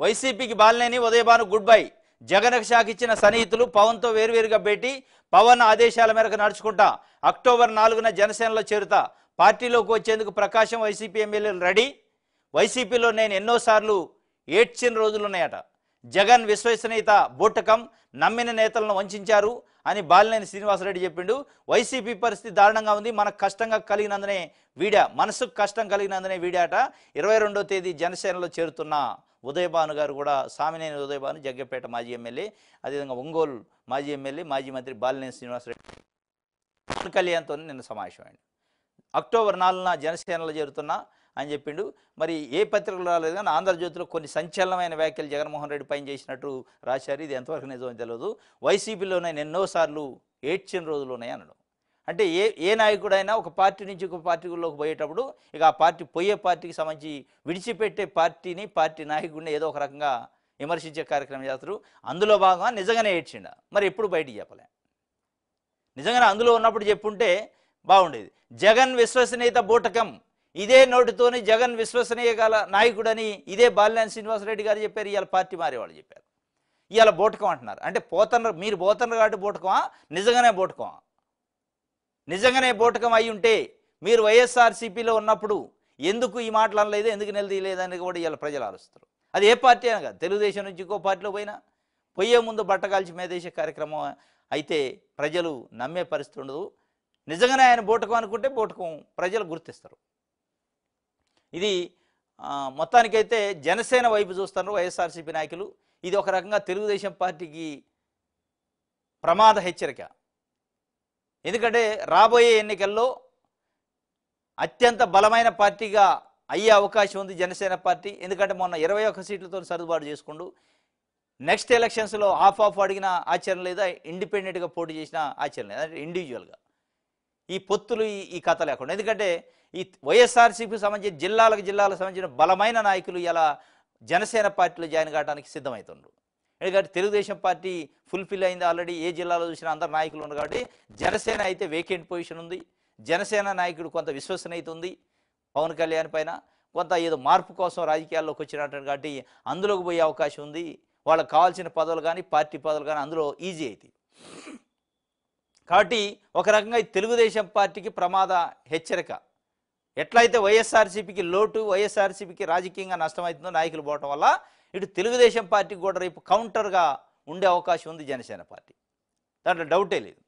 వైసీపీకి Balineni Udayabhanu good bye. జగన్కు shock ఇచ్చిన సన్నిహితులు పవన్తో వేరువేరుగా భేటీ. పవన్ ఆదేశాల మేరకు నడుచుకుంటా అక్టోబర్ 4న జనసేనలో చేరుతా. పార్టీలోకి వచ్చేందుకు ప్రకాశం వైసీపీ ఎమ్మెల్యేలు రెడీ. వైసీపీలో నేను ఎన్నోసార్లు ఏడ్చిన రోజులున్నాయట. జగన్ విశ్వసనీయత బూటకం, నమ్మిన నేతలను వంచారు అని బాలినేని శ్రీనివాసరెడ్డి చెప్పిండు. వైసీపీ పరిస్థితి దారుణంగా ఉంది, మనకు కష్టంగా కలిగినందునే వీడా, మనసుకు కష్టం కలిగినందునే వీడాట. 22వ తేదీ జనసేనలో చేరుతున్న ఉదయభాను గారు కూడా, సామినేని ఉదయభాను జగ్గపేట మాజీ ఎమ్మెల్యే, అదేవిధంగా ఒంగోలు మాజీ ఎమ్మెల్యే, మాజీ మంత్రి బాలినేని శ్రీనివాసరెడ్డి పవన్ కళ్యాణ్తో నిన్న సమావేశమైంది. అక్టోబర్ 4న జనసేనలో చేరుతున్నా అని చెప్పిండు. మరి ఏ పత్రికలు రాలేదు కానీ ఆంధ్రజ్యోతిలో కొన్ని సంచలనమైన వ్యాఖ్యలు జగన్మోహన్ రెడ్డి పైన చేసినట్టు రాశారు. ఇది ఎంతవరకు నిజమో తెలియదు. వైసీపీలో నేను ఎన్నోసార్లు ఏడ్చిన రోజులు ఉన్నాయి అన్నాడు. అంటే ఏ నాయకుడైనా ఒక పార్టీ నుంచి ఒక పార్టీలోకి పోయేటప్పుడు ఇక ఆ పార్టీ పోయే పార్టీకి సంబంధించి విడిచిపెట్టే పార్టీని, పార్టీ నాయకుడిని ఏదో ఒక రకంగా విమర్శించే కార్యక్రమం చేస్తారు. అందులో భాగంగా నిజంగానే ఏడ్చిండ. మరి ఎప్పుడు బయటికి చెప్పలే. నిజంగానే అందులో ఉన్నప్పుడు చెప్పుంటే బాగుండేది. జగన్ విశ్వసనీయత బూటకం, ఇదే నోటితోని జగన్ విశ్వసనీయ గల నాయకుడని ఇదే బాలినేని శ్రీనివాసరెడ్డి గారు చెప్పారు. ఇవాళ పార్టీ మారేవాళ్ళు చెప్పారు. ఇవాళ బూటకం అంటున్నారు. అంటే మీరు పోతున్నారు కాబట్టి బూటకమా, నిజంగానే బూటకమా? నిజంగానే బూటకం అయి ఉంటే మీరు వైఎస్ఆర్సీపీలో ఉన్నప్పుడు ఎందుకు ఈ మాటలు అనలేదు, ఎందుకు నిలదీయలేదని కూడా ఇవాళ ప్రజలు ఆలోచిస్తారు. అది ఏ పార్టీ అయినా కాదు, తెలుగుదేశం నుంచి ఇంకో పార్టీలో పోయినా పోయే ముందు బట్టగాల్చి మేదేశే కార్యక్రమం అయితే ప్రజలు నమ్మే పరిస్థితి ఉండదు. నిజంగానే ఆయన బూటకం అనుకుంటే బూటకం ప్రజలు గుర్తిస్తారు. ఇది మొత్తానికైతే జనసేన వైపు చూస్తున్నారు వైఎస్ఆర్సీపీ నాయకులు. ఇది ఒక రకంగా తెలుగుదేశం పార్టీకి ప్రమాద హెచ్చరిక. ఎందుకంటే రాబోయే ఎన్నికల్లో అత్యంత బలమైన పార్టీగా అయ్యే అవకాశం ఉంది జనసేన పార్టీ. ఎందుకంటే మొన్న 21 సీట్లతో సర్దుబాటు చేసుకుంటూ నెక్స్ట్ ఎలక్షన్స్లో ఆఫ్ అడిగిన ఆచరణ లేదా, ఇండిపెండెంట్గా పోటీ చేసిన ఆచరణ లేదా, అంటే ఇండివిజువల్గా ఈ పొత్తులు ఈ కథ లేకుండా. ఎందుకంటే ఈ వైఎస్ఆర్సీపీకి సంబంధించి జిల్లాలకు సంబంధించిన బలమైన నాయకులు ఇలా జనసేన పార్టీలో జాయిన్ కావడానికి సిద్ధమవుతుండ్రు. ఎందుకంటే తెలుగుదేశం పార్టీ ఫుల్ఫిల్ అయింది ఆల్రెడీ. ఏ జిల్లాలో చూసినా అందరు నాయకులు ఉన్నారు కాబట్టి జనసేన అయితే వేకెంట్ పొజిషన్ ఉంది. జనసేన నాయకుడు కొంత విశ్వసనీయత ఉంది పవన్ కళ్యాణ్ పైన. కొంత ఏదో మార్పు కోసం రాజకీయాల్లోకి వచ్చినట్టు కాబట్టి అందులోకి పోయే అవకాశం ఉంది. వాళ్ళకి కావాల్సిన పదవులు కానీ, పార్టీ పదవులు కానీ అందులో ఈజీ అవుతాయి. కాబట్టి ఒక రకంగా తెలుగుదేశం పార్టీకి ప్రమాద హెచ్చరిక. ఎట్లయితే వైఎస్ఆర్సీపీకి లోటు, వైఎస్ఆర్సీపీకి రాజకీయంగా నష్టమవుతుందో నాయకులు పోవటం వల్ల, ఇటు తెలుగుదేశం పార్టీకి కూడా రేపు కౌంటర్గా ఉండే అవకాశం ఉంది జనసేన పార్టీ. దాంట్లో డౌటే లేదు.